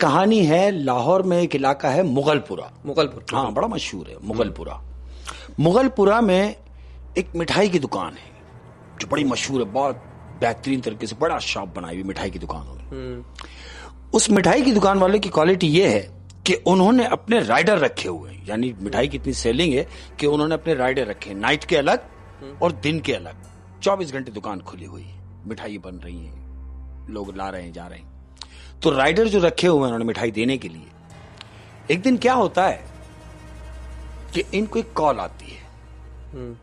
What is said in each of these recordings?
कहानी है, लाहौर में एक इलाका है मुगलपुरा। मुगलपुर, हाँ, बड़ा मशहूर है मुगलपुरा। मुगलपुरा में एक मिठाई की दुकान है जो बड़ी मशहूर है, बहुत बेहतरीन तरीके से बड़ा शॉप बनाई हुई मिठाई की दुकान है। उस मिठाई की दुकान वाले की क्वालिटी ये है कि उन्होंने अपने राइडर रखे हुए हैं, यानी मिठाई की इतनी सेलिंग है कि उन्होंने अपने राइडर रखे हैं, नाइट के अलग और दिन के अलग। 24 घंटे दुकान खुली हुई है, मिठाई बन रही है, लोग ला रहे हैं, जा रहे हैं। तो राइडर जो रखे हुए हैं उन्होंने मिठाई देने के लिए, एक दिन क्या होता है कि इनको एक कॉल आती है,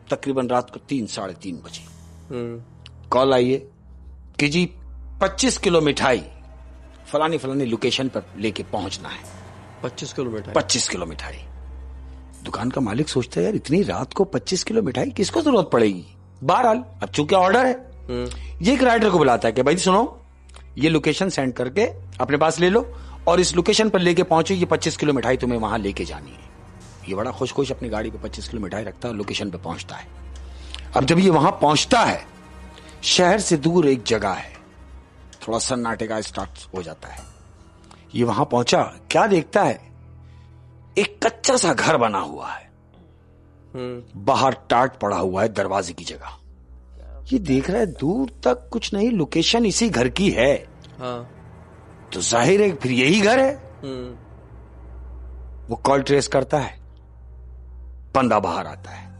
तकरीबन रात को 3-3:30 बजे कॉल आई है कि जी 25 किलो मिठाई फलानी फलानी लोकेशन पर लेके पहुंचना है। 25 किलो मिठाई 25 किलो मिठाई। दुकान का मालिक सोचता है यार इतनी रात को 25 किलो मिठाई किसको जरूरत पड़ेगी। बहरहाल अब चूंकि ऑर्डर है, ये एक राइडर को बुलाता है कि भाई सुनो, ये लोकेशन सेंड करके अपने पास ले लो और इस लोकेशन पर लेके पहुंचो, ये 25 किलो मिठाई तुम्हें वहां लेके जानी है। ये बड़ा खुश अपनी गाड़ी पे 25 किलो मिठाई रखता है, लोकेशन पे पहुंचता है। अब जब ये वहां पहुंचता है, शहर से दूर एक जगह है, थोड़ा सन्नाटे का स्टार्ट हो जाता है। ये वहां पहुंचा, क्या देखता है, एक कच्चा सा घर बना हुआ है, बाहर टाट पड़ा हुआ है दरवाजे की जगह। ये देख रहा है दूर तक कुछ नहीं, लोकेशन इसी घर की है। हाँ। तो जाहिर है फिर यही घर है। वो कॉल ट्रेस करता है, बंदा बाहर आता है।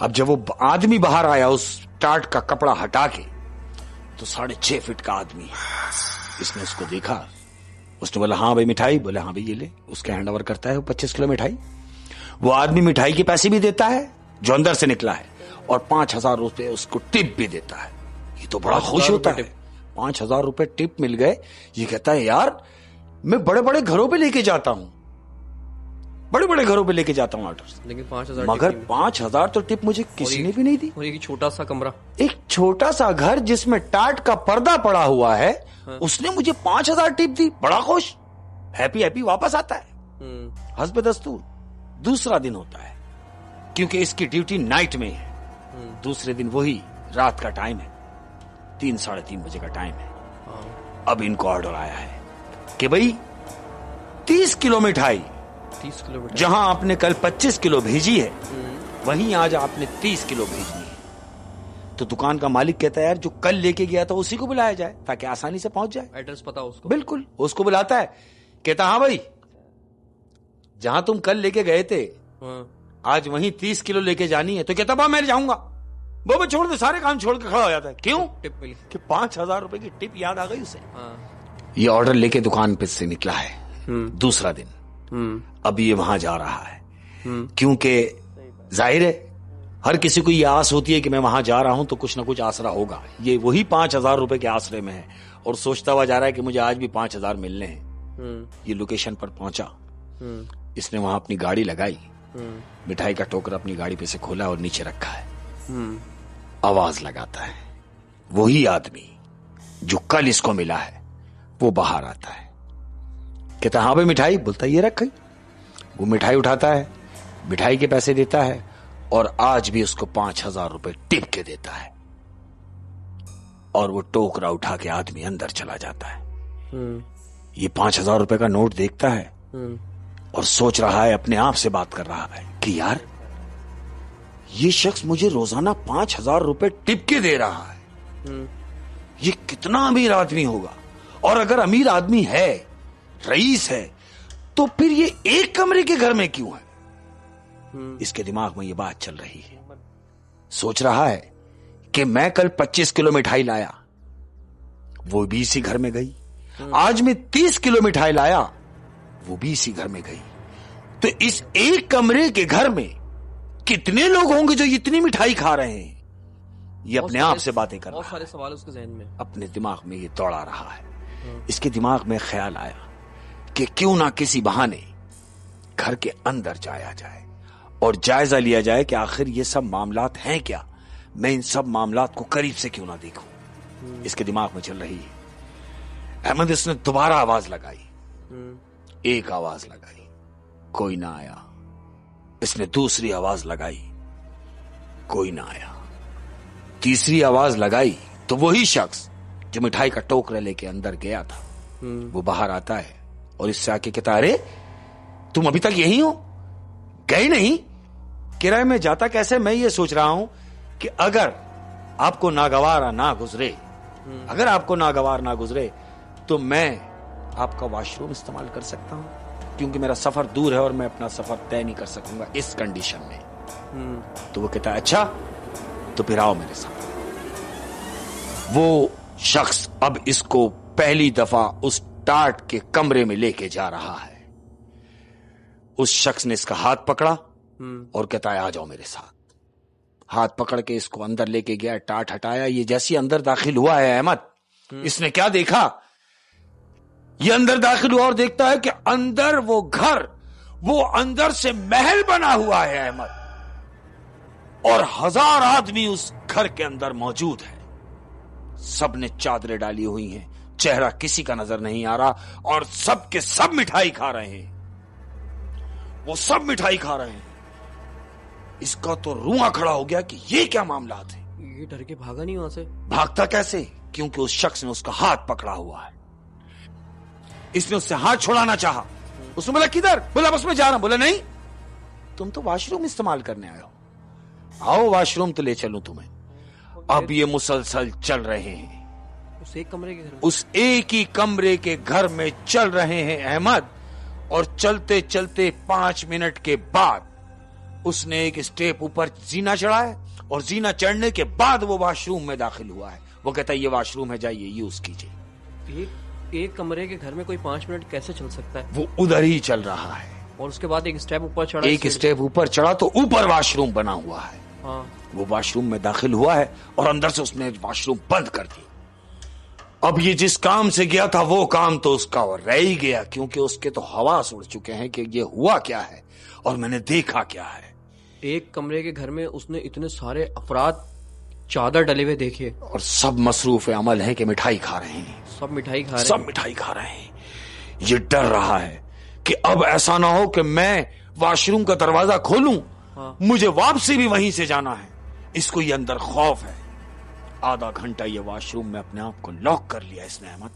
अब जब वो आदमी बाहर आया उस टाट का कपड़ा हटा के, तो 6.5 फीट का आदमी है। इसने उसको देखा, उसने बोला हाँ भाई मिठाई, बोले हाँ भाई ये ले। उसके हैंड ओवर करता है वो 25 किलो मिठाई। वो आदमी मिठाई के पैसे भी देता है जो अंदर से निकला है, और 5,000 रुपए उसको टिप भी देता है। ये तो बड़ा खुश होता है, 5,000 रुपए टिप मिल गए। ये कहता है यार मैं बड़े बड़े घरों पे लेके जाता हूं, बड़े बड़े घरों पे लेके जाता हूं ऑर्डर, लेकिन 5,000 मगर 5,000 तो टिप मुझे किसी ने भी नहीं दी। और एक छोटा सा कमरा, एक छोटा सा घर जिसमें टाट का पर्दा पड़ा हुआ है, हाँ। उसने मुझे 5,000 टिप दी। बड़ा खुश, हैप्पी हैप्पी वापस आता है। हस्ब दस्तूर दूसरा दिन होता है, क्योंकि इसकी ड्यूटी नाइट में है। दूसरे दिन वही रात का टाइम है, 3-3:30 बजे का टाइम है। अब इनको ऑर्डर आया है कि भाई 30 किलो मिठाई, 30 किलो मिठाई जहां आपने कल 25 किलो भेजी है, वहीं आज आपने 30 किलो भेजनी है। तो दुकान का मालिक कहता है यार जो कल लेके गया था उसी को बुलाया जाए ताकि आसानी से पहुंच जाए। एड्रेस पता उसको? बिल्कुल। उसको बुलाता है, कहता हाँ भाई जहां तुम कल लेके गए थे, आज वहीं 30 किलो लेके जानी है। तो कहता बा मैं जाऊंगा। वो छोड़ दे, सारे काम छोड़ के खड़ा हो जाता है। क्यों? टिप मिली कि 5,000 रुपए की टिप याद आ गई उसे। ये ऑर्डर लेके दुकान पे से निकला है दूसरा दिन। अब ये वहां जा रहा है, क्योंकि जाहिर है हर किसी को ये आस होती है कि मैं वहां जा रहा हूं तो कुछ ना कुछ आसरा होगा। ये वही 5,000 रुपए के आसरे में है और सोचता हुआ जा रहा है कि मुझे आज भी 5,000 मिलने हैं। ये लोकेशन पर पहुंचा, इसने वहां अपनी गाड़ी लगाई, मिठाई का टोकरा अपनी गाड़ी पे से खोला और नीचे रखा है। आवाज लगाता है, वही आदमी जो कल इसको मिला है वो बाहर आता है। कहता हाँ भाई मिठाई, बोलता ये रख गई। वो मिठाई उठाता है, मिठाई के पैसे देता है और आज भी उसको 5,000 रुपए टिप के देता है। और वो टोकरा उठा के आदमी अंदर चला जाता है। ये 5,000 रुपए का नोट देखता है और सोच रहा है, अपने आप से बात कर रहा है कि यार ये शख्स मुझे रोजाना 5,000 रुपए टिप के दे रहा है, ये कितना अमीर आदमी होगा। और अगर अमीर आदमी है, रईस है, तो फिर ये एक कमरे के घर में क्यों है। इसके दिमाग में ये बात चल रही है। सोच रहा है कि मैं कल 25 किलो मिठाई लाया, वो भी इसी घर में गई। आज मैं 30 किलो मिठाई लाया, वो भी इसी घर में गई। तो इस एक कमरे के घर में कितने लोग होंगे जो इतनी मिठाई खा रहे हैं। ये अपने आप से बातें कर रहा है। बहुत सारे सवाल उसके जहन में, अपने दिमाग में ये दौड़ा रहा है। इसके दिमाग में ख्याल आया कि क्यों ना किसी बहाने घर के अंदर जाया जाए और जायजा लिया जाए कि आखिर ये सब मामलात हैं क्या, मैं इन सब मामलात को करीब से क्यों ना देखूं। इसके दिमाग में चल रही है। अहमद इसने दोबारा आवाज लगाई, एक आवाज लगाई, कोई ना आया। इसने दूसरी आवाज लगाई, कोई ना आया। तीसरी आवाज लगाई तो वही शख्स जो मिठाई का टोकरा लेके अंदर गया था, वो बाहर आता है, और इससे आके कहता, अरे तुम अभी तक यही हो, गए नहीं? किराए में जाता कैसे? मैं ये सोच रहा हूं कि अगर आपको नागवार ना गुजरे, अगर आपको नागवार ना गुजरे तो मैं आपका वॉशरूम इस्तेमाल कर सकता हूं, क्योंकि मेरा सफर दूर है और मैं अपना सफर तय नहीं कर सकूंगा इस कंडीशन में। तो वो कहता है, अच्छा तो फिर आओ मेरे साथ। वो शख्स अब इसको पहली दफा उस टाट के कमरे में लेके जा रहा है। उस शख्स ने इसका हाथ पकड़ा और कहता है, आ जाओ मेरे साथ। हाथ पकड़ के इसको अंदर लेके गया, टाट हटाया। ये जैसे अंदर दाखिल हुआ है अहमद, इसने क्या देखा? ये अंदर दाखिल हुआ और देखता है कि अंदर वो घर, वो अंदर से महल बना हुआ है अहमद, और 1000 आदमी उस घर के अंदर मौजूद है। सबने चादरें डाली हुई हैं, चेहरा किसी का नजर नहीं आ रहा, और सब के सब मिठाई खा रहे हैं। वो सब मिठाई खा रहे हैं। इसका तो रुआ खड़ा हो गया कि ये क्या मामला थे। ये डर के भागा नहीं वहां से? भागता कैसे? क्योंकि उस शख्स ने उसका हाथ पकड़ा हुआ है। इसने उससे हाथ छुड़ाना चाहा। उसने बोला, किधर? बोला, बस मैं जा रहा हूं। बोला, नहीं, तुम तो वॉशरूम इस्तेमाल करने आए हो, आओ वॉशरूम तो ले चलूं तुम्हें। अब ये मुसलसल चल रहे हैं उस एक कमरे के घर में, उस एक ही कमरे के घर में चल रहे हैं अहमद। और चलते चलते 5 मिनट के बाद उसने एक स्टेप ऊपर जीना चढ़ा है, और जीना चढ़ने के बाद वो वॉशरूम में दाखिल हुआ है। वो कहता है, ये वॉशरूम है, जाइए यूज कीजिए। एक कमरे के घर में कोई 5 मिनट कैसे चल सकता है? वो उधर ही चल रहा है। और उसके बाद एक स्टेप ऊपर चढ़ा, एक स्टेप ऊपर चढ़ा तो ऊपर वॉशरूम बना हुआ है। हाँ। वो वॉशरूम में दाखिल हुआ है और अंदर से उसने वॉशरूम बंद कर दी। अब ये जिस काम से गया था वो काम तो उसका रह ही गया, क्योंकि उसके तो हवास उड़ चुके हैं कि ये हुआ क्या है और मैंने देखा क्या है। एक कमरे के घर में उसने इतने सारे अफराद चादर डले हुए देखे, और सब मसरूफ अमल है कि मिठाई खा रहे हैं, सब मिठाई खा रहे हैं, सब मिठाई खा रहे हैं। ये डर रहा है कि अब ऐसा ना हो कि मैं वॉशरूम का दरवाजा खोलूं, हाँ। मुझे वापसी भी वहीं से जाना है। इसको ये अंदर खौफ है। आधा घंटा ये वॉशरूम में अपने आप को लॉक कर लिया इसने अहमद।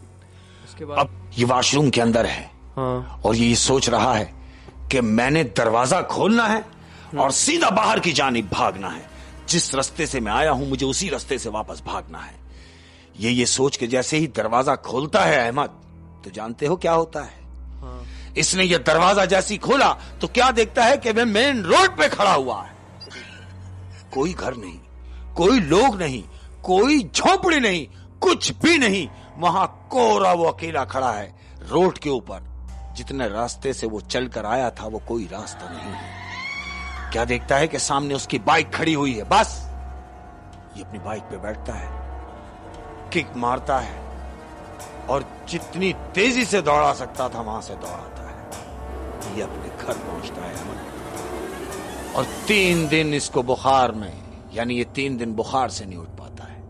उसके बाद अब ये वॉशरूम के अंदर है, हाँ। और ये सोच रहा है कि मैंने दरवाजा खोलना है और सीधा बाहर की जानिब भागना है। जिस रास्ते से मैं आया हूं मुझे उसी रास्ते से वापस भागना है। ये सोच के जैसे ही दरवाजा खोलता है अहमद, तो जानते हो क्या होता है? हाँ। इसने ये दरवाजा जैसी खोला तो क्या देखता है कि मैं मेन रोड पे खड़ा हुआ है। कोई घर नहीं, कोई लोग नहीं, कोई झोपड़ी नहीं, कुछ भी नहीं। वहां कोरा वो अकेला खड़ा है रोड के ऊपर। जितने रास्ते से वो चलकर आया था वो कोई रास्ता नहीं है। क्या देखता है कि सामने उसकी बाइक खड़ी हुई है। बस ये अपनी बाइक पे बैठता है, किक मारता है, और जितनी तेजी से दौड़ा सकता था वहां से दौड़ाता है। ये अपने घर पहुंचता है और 3 दिन इसको बुखार में, यानी ये 3 दिन बुखार से नहीं उठ पाता है।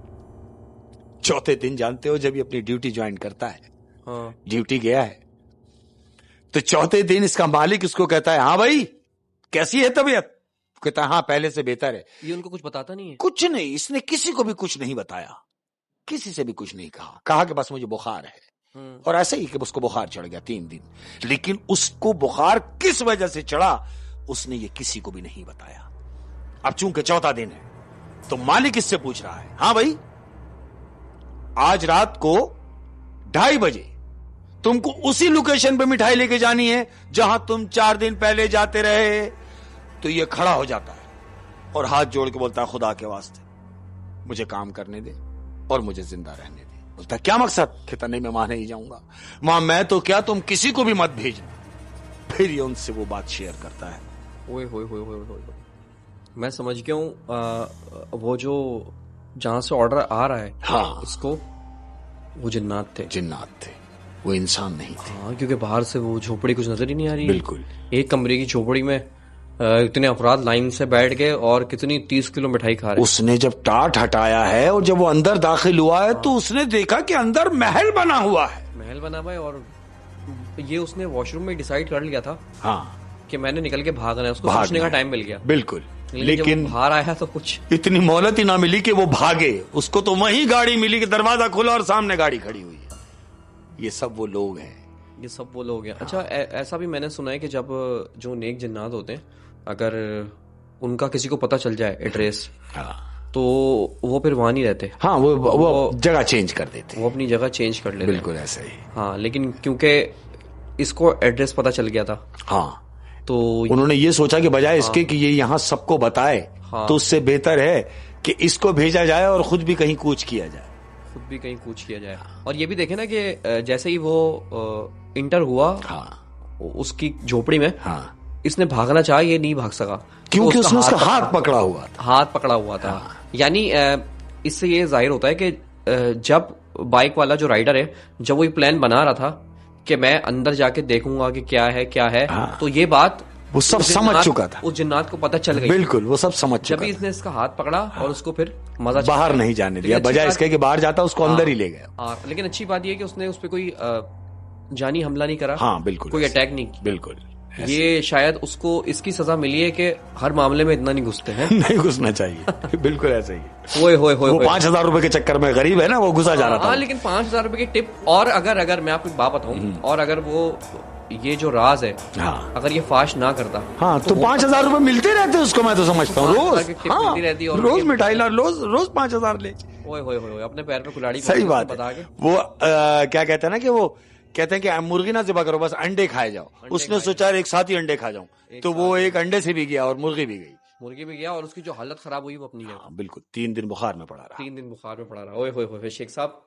चौथे दिन जानते हो जब ये अपनी ड्यूटी ज्वाइन करता है, हाँ। ड्यूटी गया है, तो चौथे दिन इसका मालिक इसको कहता है, हाँ भाई कैसी है तबीयत? कहता है, हाँ पहले से बेहतर है। ये उनको कुछ बताता नहीं है? कुछ नहीं, इसने किसी को भी कुछ नहीं बताया, किसी से भी कुछ नहीं कहा कि बस मुझे बुखार है। और ऐसे ही कि उसको बुखार चढ़ गया 3 दिन। लेकिन उसको बुखार किस वजह से चढ़ा उसने ये किसी को भी नहीं बताया। अब चूंकि चौथा दिन है तो मालिक इससे पूछ रहा है, हाँ भाई आज रात को 2:30 बजे तुमको उसी लोकेशन पे मिठाई लेके जानी है जहां तुम 4 दिन पहले जाते रहे। तो ये खड़ा हो जाता है और हाथ जोड़ के बोलता है, खुदा के वास्ते मुझे काम करने दे और मुझे जिंदा रहने दे। बोलता क्या मकसद? कहता नहीं मैं वहां नहीं जाऊंगा, वहां मैं तो क्या तुम किसी को भी मत भेजना। फिर ये उनसे वो बात शेयर करता है। ओए होए होए होए होए, मैं समझ गया हूं। वो जो जहां से ऑर्डर आ रहा है, हाँ, इसको वो जिन्नात थे। जिन्नात थे, वो इंसान नहीं थे। हाँ, क्योंकि बाहर से वो झोपड़ी कुछ नजर ही नहीं आ रही। बिल्कुल। एक कमरे की झोपड़ी में इतने अफराद लाइन से बैठ गए और कितनी 30 किलो मिठाई खा रहे। उसने जब टाट हटाया है और जब वो अंदर दाखिल हुआ है, तो उसने देखा कि अंदर महल बना हुआ है। महल बना हुआ है, और ये उसने वॉशरूम में डिसाइड कर लिया था, हाँ, कि मैंने निकल के भागना है। उसको सोचने का टाइम मिल गया। बिल्कुल। लेकिन बाहर आया तो कुछ इतनी मोहलत ही ना मिली कि वो भागे। उसको तो वही गाड़ी मिली कि दरवाजा खुला और सामने गाड़ी खड़ी हुई है। ये सब वो लोग हैं ये सब वो लोग हैं। अच्छा, ऐसा भी मैंने सुना है कि जब जो नेक जिन्नात होते हैं, अगर उनका किसी को पता चल जाए एड्रेस, तो वो फिर वहां नहीं रहते। हाँ, वो जगह चेंज कर देते, वो अपनी जगह चेंज कर लेते। बिल्कुल ऐसा ही। हाँ, लेकिन क्योंकि इसको एड्रेस पता चल गया था, हाँ, तो उन्होंने ये सोचा कि बजाय इसके कि ये यहाँ सबको बताए, तो उससे बेहतर है कि इसको भेजा जाए और खुद भी कहीं कूच किया जाए। खुद भी कहीं कूच किया जाए। और ये भी देखे ना कि जैसे ही वो इंटर हुआ, उसकी झोपड़ी में, इसने भागना चाहा, ये नहीं भाग सका क्योंकि उसने उसका हाथ पकड़ा हुआ था। हाथ पकड़ा हुआ था। यानी इससे ये जाहिर होता है कि जब बाइक वाला जो राइडर है, जब वो ये प्लान बना रहा था कि मैं अंदर जाके देखूंगा कि क्या है, तो ये बात वो सब समझ चुका था, उस जिन्नात को पता चल गई। बिल्कुल, वो सब समझ चुका जब इसने इसका हाथ पकड़ा और उसको फिर मजा बाहर नहीं जाने दिया, बजाय इसके कि बाहर जाता उसको अंदर ही ले गया। लेकिन अच्छी बात ये कि उसने उस पर कोई जानी हमला नहीं करा। हाँ, बिल्कुल, कोई अटैक नहीं, बिल्कुल। ये शायद उसको इसकी सजा मिली है कि हर मामले में इतना नहीं घुसते हैं। नहीं घुसना चाहिए, बिल्कुल ऐसे ही। ओए वो 5,000 रुपए के चक्कर में गरीब है ना, वो घुसा जा रहा था। लेकिन 5,000 रुपए की टिप, और अगर मैं आपको एक बात बताऊं, और अगर वो ये जो राज है, अगर ये फाश ना करता, हाँ, तो 5,000 रुपए मिलते रहते उसको, मैं तो समझता हूँ रोज। मिलती रहती और रोज मिठाई ला, रोज 5,000 ले। ओए अपने पैर पे कुल्हाड़ी सही बात है। वो क्या कहते हैं ना कि वो कहते हैं कि मुर्गी ना ज़िबा करो, बस अंडे खाए जाओ। उसने सोचा एक साथ ही अंडे खा जाऊं, तो वो एक अंडे से भी गया और मुर्गी भी गई। और उसकी जो हालत खराब हुई वो अपनी है। बिल्कुल, 3 दिन बुखार में पड़ा रहा। शेख साहब